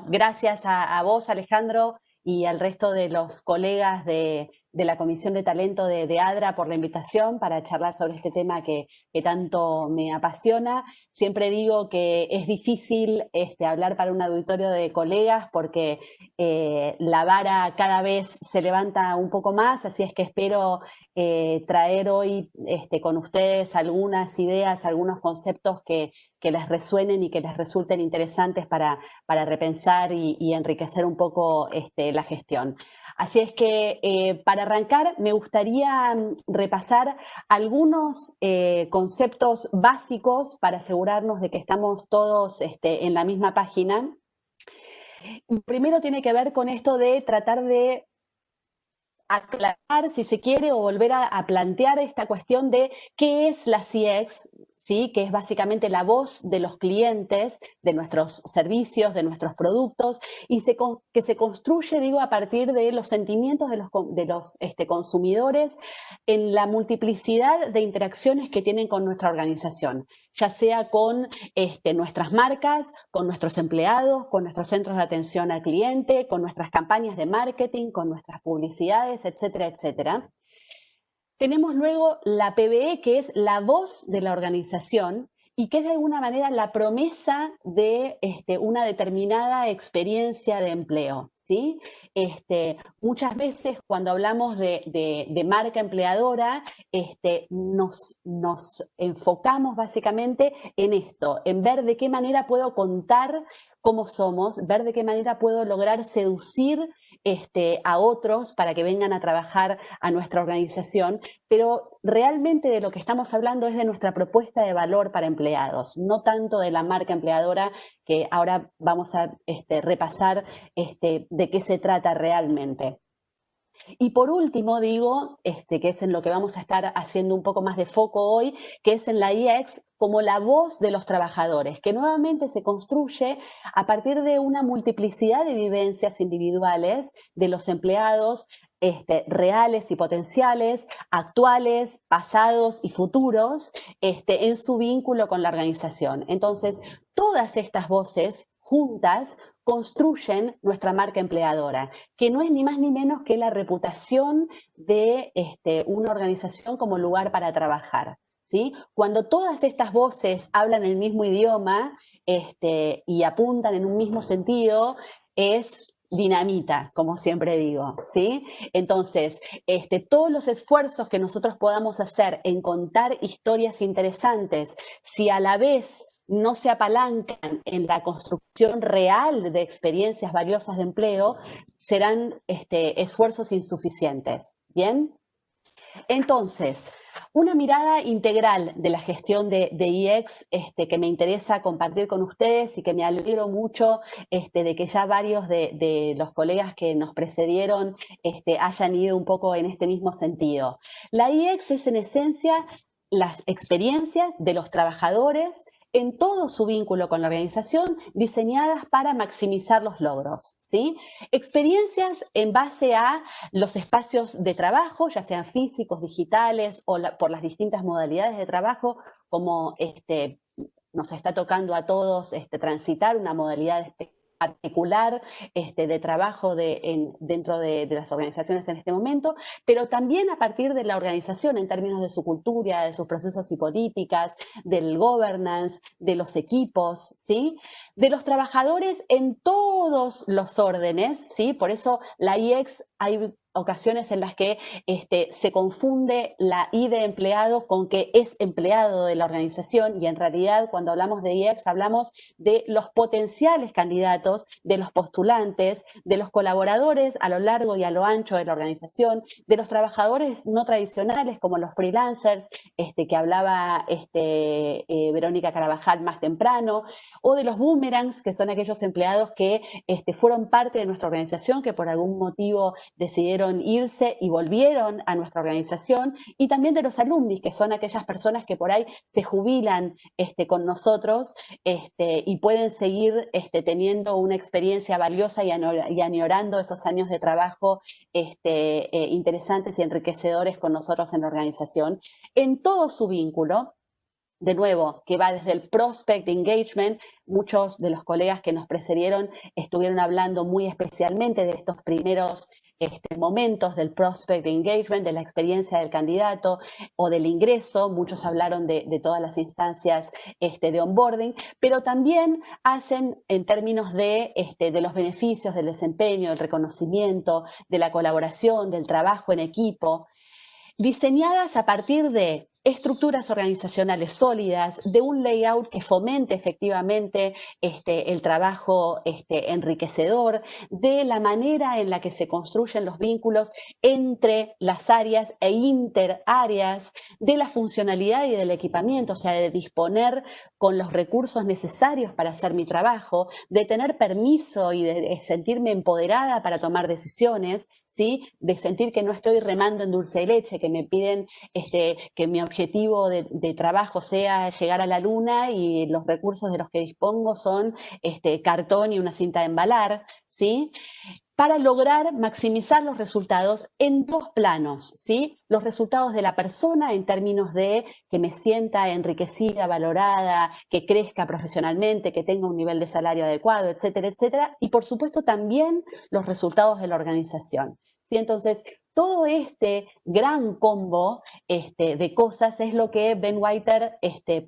Gracias a vos, Alejandro, y al resto de los colegas de la Comisión de Talento de ADRA por la invitación para charlar sobre este tema que tanto me apasiona. Siempre digo que es difícil hablar para un auditorio de colegas porque la vara cada vez se levanta un poco más, así es que espero traer hoy con ustedes algunas ideas, algunos conceptos que les resuenen y que les resulten interesantes para repensar y enriquecer un poco la gestión. Así es que para arrancar me gustaría repasar algunos conceptos básicos para asegurarnos de que estamos todos en la misma página. Primero tiene que ver con esto de tratar de aclarar, si se quiere, o volver a plantear esta cuestión de qué es la CX, ¿sí? Que es básicamente la voz de los clientes, de nuestros servicios, de nuestros productos, y que se construye, digo, a partir de los sentimientos de los consumidores en la multiplicidad de interacciones que tienen con nuestra organización, ya sea con nuestras marcas, con nuestros empleados, con nuestros centros de atención al cliente, con nuestras campañas de marketing, con nuestras publicidades, etcétera, etcétera. Tenemos luego la PBE, que es la voz de la organización y que es de alguna manera la promesa de una determinada experiencia de empleo, ¿sí? Muchas veces cuando hablamos de marca empleadora, nos enfocamos básicamente en esto, en ver de qué manera puedo contar cómo somos, ver de qué manera puedo lograr seducir a otros para que vengan a trabajar a nuestra organización, pero realmente de lo que estamos hablando es de nuestra propuesta de valor para empleados, no tanto de la marca empleadora, que ahora vamos a repasar de qué se trata realmente. Y por último, digo, que es en lo que vamos a estar haciendo un poco más de foco hoy, que es en la IEX como la voz de los trabajadores, que nuevamente se construye a partir de una multiplicidad de vivencias individuales de los empleados reales y potenciales, actuales, pasados y futuros, en su vínculo con la organización. Entonces, todas estas voces juntas construyen nuestra marca empleadora, que no es ni más ni menos que la reputación de una organización como lugar para trabajar, ¿sí? Cuando todas estas voces hablan el mismo idioma y apuntan en un mismo sentido, es dinamita, como siempre digo, ¿sí? Entonces, todos los esfuerzos que nosotros podamos hacer en contar historias interesantes, si a la vez no se apalancan en la construcción real de experiencias valiosas de empleo, serán esfuerzos insuficientes. ¿Bien? Entonces, una mirada integral de la gestión de IEX que me interesa compartir con ustedes y que me alegro mucho de que ya varios de los colegas que nos precedieron hayan ido un poco en este mismo sentido. La IEX es en esencia las experiencias de los trabajadores en todo su vínculo con la organización, diseñadas para maximizar los logros, ¿sí? Experiencias en base a los espacios de trabajo, ya sean físicos, digitales o por las distintas modalidades de trabajo, como nos está tocando a todos transitar una modalidad particular de trabajo dentro de las organizaciones en este momento, pero también a partir de la organización en términos de su cultura, de sus procesos y políticas, del governance, de los equipos, ¿sí? De los trabajadores en todos los órdenes, ¿sí? Por eso la IEX hay ocasiones en las que se confunde la I de empleado con que es empleado de la organización y en realidad cuando hablamos de IEX hablamos de los potenciales candidatos, de los postulantes, de los colaboradores a lo largo y a lo ancho de la organización, de los trabajadores no tradicionales como los freelancers que hablaba Verónica Carabajal más temprano, o de los boomerangs, que son aquellos empleados que fueron parte de nuestra organización, que por algún motivo decidieron irse y volvieron a nuestra organización, y también de los alumnis, que son aquellas personas que por ahí se jubilan con nosotros y pueden seguir teniendo una experiencia valiosa y añorando esos años de trabajo interesantes y enriquecedores con nosotros en la organización, en todo su vínculo, de nuevo, que va desde el prospect engagement. Muchos de los colegas que nos precedieron estuvieron hablando muy especialmente de estos primeros momentos del prospect engagement, de la experiencia del candidato o del ingreso. Muchos hablaron de todas las instancias de onboarding, pero también hacen en términos de los beneficios del desempeño, del reconocimiento, de la colaboración, del trabajo en equipo, diseñadas a partir de estructuras organizacionales sólidas, de un layout que fomente efectivamente el trabajo enriquecedor, de la manera en la que se construyen los vínculos entre las áreas e interáreas, de la funcionalidad y del equipamiento, o sea, de disponer con los recursos necesarios para hacer mi trabajo, de tener permiso y de sentirme empoderada para tomar decisiones, ¿sí? De sentir que no estoy remando en dulce de leche, que me piden que mi objetivo de trabajo sea llegar a la luna y los recursos de los que dispongo son cartón y una cinta de embalar, ¿sí? Para lograr maximizar los resultados en dos planos, ¿sí? Los resultados de la persona en términos de que me sienta enriquecida, valorada, que crezca profesionalmente, que tenga un nivel de salario adecuado, etcétera, etcétera. Y por supuesto también los resultados de la organización, ¿sí? Entonces, todo este gran combo de cosas es lo que Ben Whiter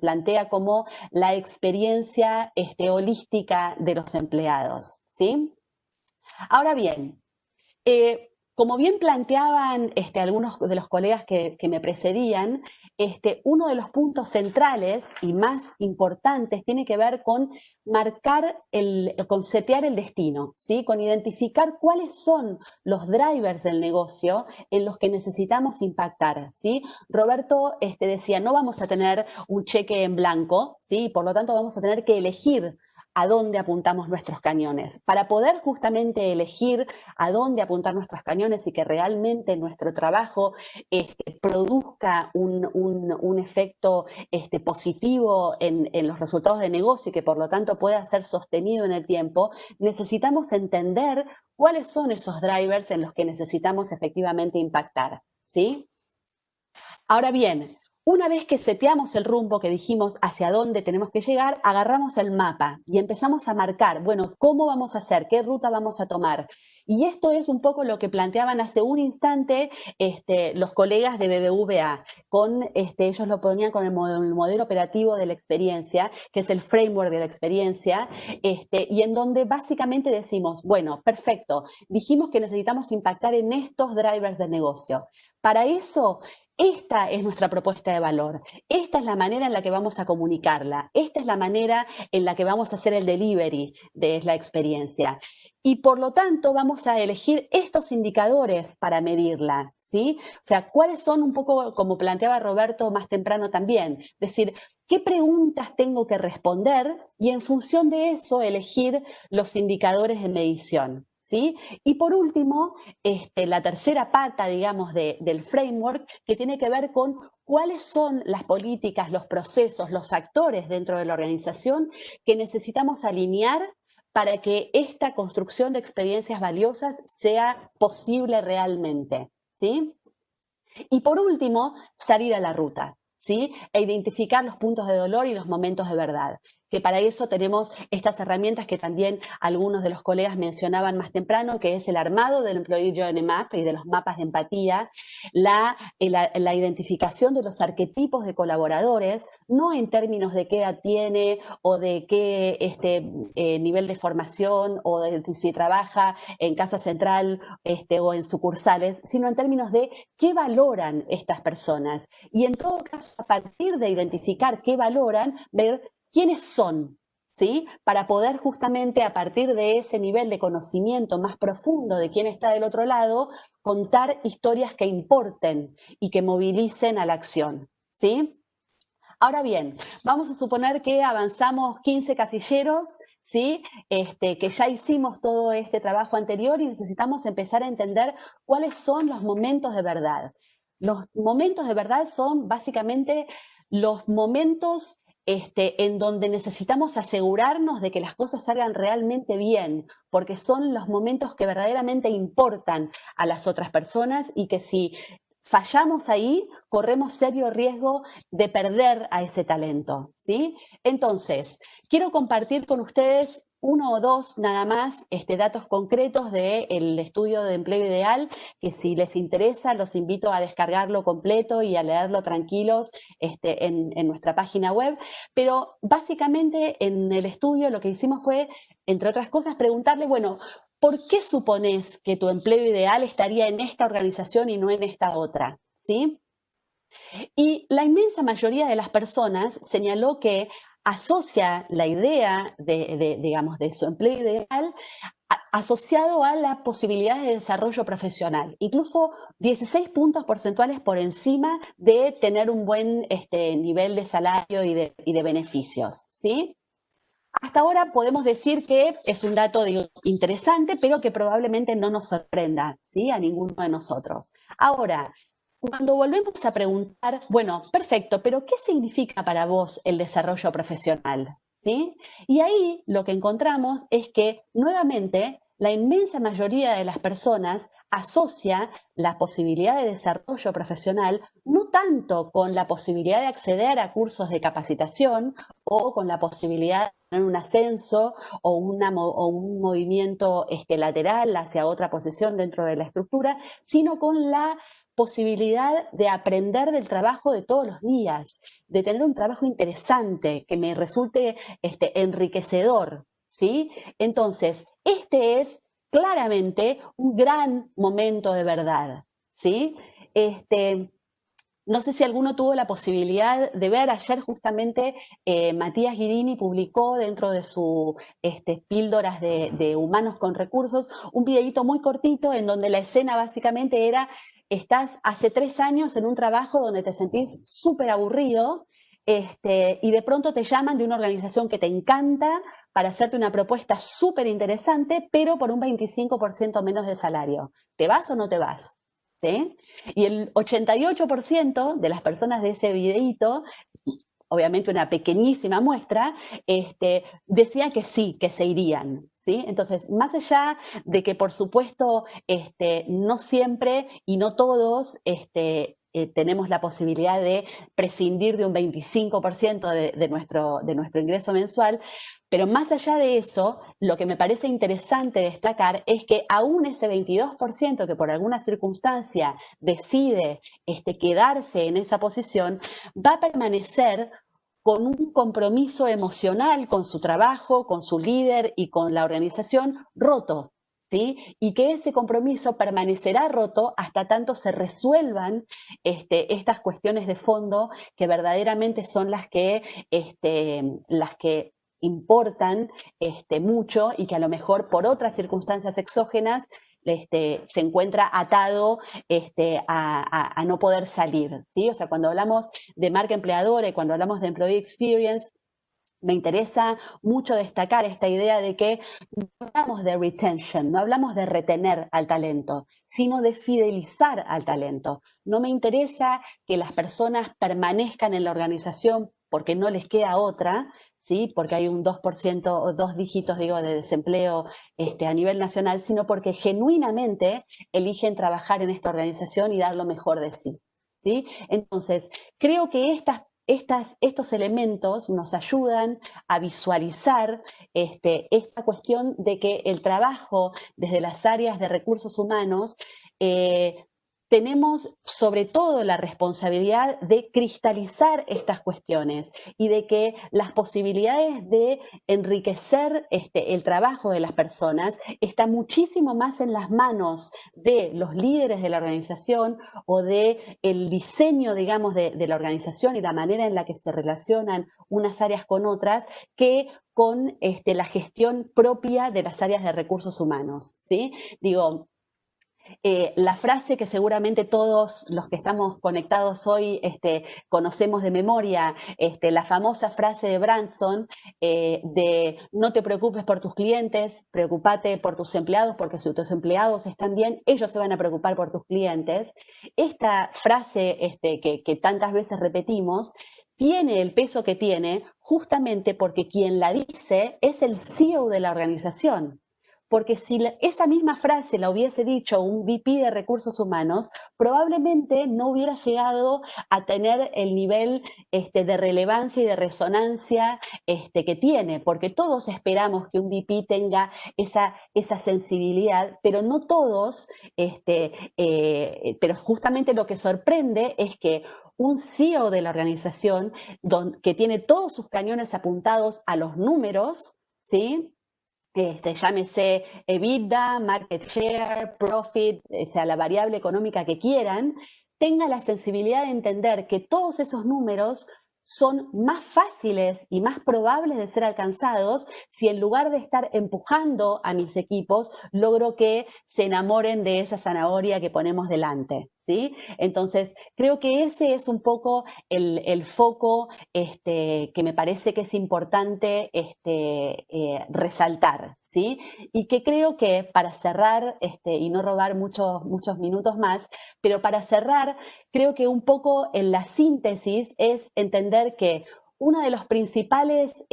plantea como la experiencia holística de los empleados, ¿sí? Ahora bien, como bien planteaban algunos de los colegas que me precedían, uno de los puntos centrales y más importantes tiene que ver con marcar, con setear el destino, ¿sí? Con identificar cuáles son los drivers del negocio en los que necesitamos impactar, ¿sí? Roberto decía, no vamos a tener un cheque en blanco, ¿sí? Por lo tanto, vamos a tener que elegir a dónde apuntamos nuestros cañones. Para poder justamente elegir a dónde apuntar nuestros cañones y que realmente nuestro trabajo produzca un efecto positivo en los resultados de negocio y que por lo tanto pueda ser sostenido en el tiempo, necesitamos entender cuáles son esos drivers en los que necesitamos efectivamente impactar, ¿sí? Ahora bien, una vez que seteamos el rumbo, que dijimos hacia dónde tenemos que llegar, agarramos el mapa y empezamos a marcar, bueno, ¿cómo vamos a hacer? ¿Qué ruta vamos a tomar? Y esto es un poco lo que planteaban hace un instante los colegas de BBVA. Ellos lo ponían con el modelo operativo de la experiencia, que es el framework de la experiencia, y en donde básicamente decimos, bueno, perfecto, dijimos que necesitamos impactar en estos drivers de negocio. Para eso, esta es nuestra propuesta de valor, esta es la manera en la que vamos a comunicarla, esta es la manera en la que vamos a hacer el delivery de la experiencia. Y por lo tanto vamos a elegir estos indicadores para medirla, ¿sí? O sea, ¿cuáles son un poco, como planteaba Roberto más temprano también? Es decir, ¿qué preguntas tengo que responder? Y en función de eso elegir los indicadores de medición, ¿sí? Y por último, la tercera pata, digamos, del framework, que tiene que ver con cuáles son las políticas, los procesos, los actores dentro de la organización que necesitamos alinear para que esta construcción de experiencias valiosas sea posible realmente, ¿sí? Y por último, salir a la ruta, ¿sí? E identificar los puntos de dolor y los momentos de verdad. Que para eso tenemos estas herramientas que también algunos de los colegas mencionaban más temprano, que es el armado del Employee Journey Map y de los mapas de empatía, la identificación de los arquetipos de colaboradores, no en términos de qué edad tiene o de qué nivel de formación o de si trabaja en Casa Central o en sucursales, sino en términos de qué valoran estas personas. Y en todo caso, a partir de identificar qué valoran, ver quiénes son, ¿sí? Para poder justamente a partir de ese nivel de conocimiento más profundo de quién está del otro lado, contar historias que importen y que movilicen a la acción, ¿sí? Ahora bien, vamos a suponer que avanzamos 15 casilleros, ¿sí? Que ya hicimos todo este trabajo anterior y necesitamos empezar a entender cuáles son los momentos de verdad. Los momentos de verdad son básicamente los momentos en donde necesitamos asegurarnos de que las cosas salgan realmente bien, porque son los momentos que verdaderamente importan a las otras personas y que si fallamos ahí, corremos serio riesgo de perder a ese talento, ¿sí? Entonces, quiero compartir con ustedes uno o dos nada más datos concretos del estudio de empleo ideal, que si les interesa los invito a descargarlo completo y a leerlo tranquilos en nuestra página web. Pero básicamente en el estudio lo que hicimos fue, entre otras cosas, preguntarle, bueno, ¿por qué supones que tu empleo ideal estaría en esta organización y no en esta otra? ¿Sí? Y la inmensa mayoría de las personas señaló que asocia la idea digamos, de su empleo ideal asociado a la posibilidad de desarrollo profesional, incluso 16 puntos porcentuales por encima de tener un buen nivel de salario y de beneficios, ¿sí? Hasta ahora podemos decir que es un dato interesante, pero que probablemente no nos sorprenda, ¿sí? A ninguno de nosotros. Ahora, cuando volvemos a preguntar, bueno, perfecto, pero ¿qué significa para vos el desarrollo profesional? ¿Sí? Y ahí lo que encontramos es que, nuevamente, la inmensa mayoría de las personas asocia la posibilidad de desarrollo profesional no tanto con la posibilidad de acceder a cursos de capacitación o con la posibilidad de tener un ascenso o un movimiento lateral hacia otra posición dentro de la estructura, sino con la posibilidad de aprender del trabajo de todos los días, de tener un trabajo interesante, que me resulte enriquecedor, ¿sí? Entonces, este es claramente un gran momento de verdad, ¿sí? No sé si alguno tuvo la posibilidad de ver ayer justamente Matías Guidini publicó dentro de su píldoras de humanos con recursos un videíto muy cortito en donde la escena básicamente era estás hace 3 años en un trabajo donde te sentís súper aburrido y de pronto te llaman de una organización que te encanta para hacerte una propuesta súper interesante, pero por un 25% menos de salario. ¿Te vas o no te vas? ¿Sí? Y el 88% de las personas de ese videíto, obviamente una pequeñísima muestra, decían que sí, que se irían. ¿Sí? Entonces, más allá de que, por supuesto, no siempre y no todos tenemos la posibilidad de prescindir de un 25% de nuestro ingreso mensual, pero más allá de eso, lo que me parece interesante destacar es que aún ese 22% que por alguna circunstancia decide quedarse en esa posición, va a permanecer con un compromiso emocional con su trabajo, con su líder y con la organización roto, ¿sí? Y que ese compromiso permanecerá roto hasta tanto se resuelvan estas cuestiones de fondo que verdaderamente son las que importan mucho y que a lo mejor por otras circunstancias exógenas se encuentra atado a no poder salir, ¿sí? O sea, cuando hablamos de marca empleadora y cuando hablamos de employee experience, me interesa mucho destacar esta idea de que no hablamos de retention, no hablamos de retener al talento, sino de fidelizar al talento. No me interesa que las personas permanezcan en la organización porque no les queda otra, ¿sí? Porque hay un 2% o 2 dígitos, digo, de desempleo a nivel nacional, sino porque genuinamente eligen trabajar en esta organización y dar lo mejor de sí, ¿sí? Entonces, creo que estos elementos nos ayudan a visualizar esta cuestión de que el trabajo desde las áreas de recursos humanos tenemos sobre todo la responsabilidad de cristalizar estas cuestiones y de que las posibilidades de enriquecer el trabajo de las personas están muchísimo más en las manos de los líderes de la organización o de el diseño, digamos, de la organización y la manera en la que se relacionan unas áreas con otras que con la gestión propia de las áreas de recursos humanos, ¿sí? Digo, la frase que seguramente todos los que estamos conectados hoy conocemos de memoria, la famosa frase de Branson de no te preocupes por tus clientes, preocúpate por tus empleados, porque si tus empleados están bien, ellos se van a preocupar por tus clientes. Esta frase que tantas veces repetimos tiene el peso que tiene justamente porque quien la dice es el CEO de la organización. porque si esa misma frase la hubiese dicho un VP de recursos humanos, probablemente no hubiera llegado a tener el nivel de relevancia y de resonancia que tiene, porque todos esperamos que un VP tenga esa sensibilidad, pero no todos, pero justamente lo que sorprende es que un CEO de la organización que tiene todos sus cañones apuntados a los números, ¿sí? Llámese EBITDA, market share, profit, o sea, la variable económica que quieran, tenga la sensibilidad de entender que todos esos números son más fáciles y más probables de ser alcanzados si en lugar de estar empujando a mis equipos, logro que se enamoren de esa zanahoria que ponemos delante, ¿sí? Entonces, creo que ese es un poco el foco que me parece que es importante resaltar, ¿sí? Y que creo que para cerrar, y no robar muchos minutos más, pero para cerrar, creo que un poco en la síntesis es entender que uno de los principales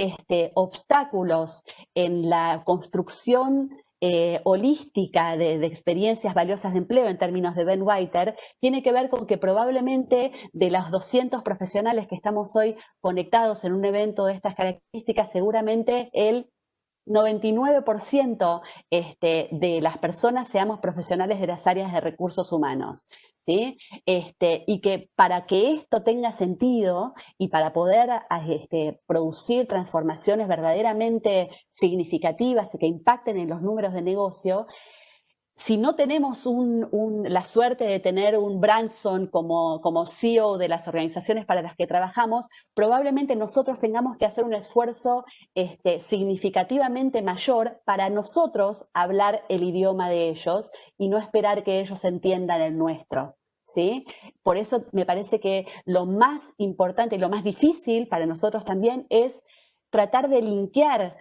obstáculos en la construcción holística de experiencias valiosas de empleo en términos de Ben Whiter tiene que ver con que probablemente de los 200 profesionales que estamos hoy conectados en un evento de estas características, seguramente el 99% de las personas seamos profesionales de las áreas de recursos humanos, ¿sí? Y que para que esto tenga sentido y para poder producir transformaciones verdaderamente significativas y que impacten en los números de negocio, si no tenemos la suerte de tener un Branson como CEO de las organizaciones para las que trabajamos, probablemente nosotros tengamos que hacer un esfuerzo significativamente mayor para nosotros hablar el idioma de ellos y no esperar que ellos entiendan el nuestro, ¿sí? Por eso me parece que lo más importante y lo más difícil para nosotros también es tratar de linkear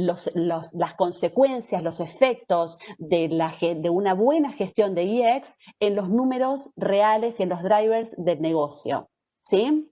las consecuencias, los efectos de una buena gestión de EX en los números reales y en los drivers del negocio, ¿sí?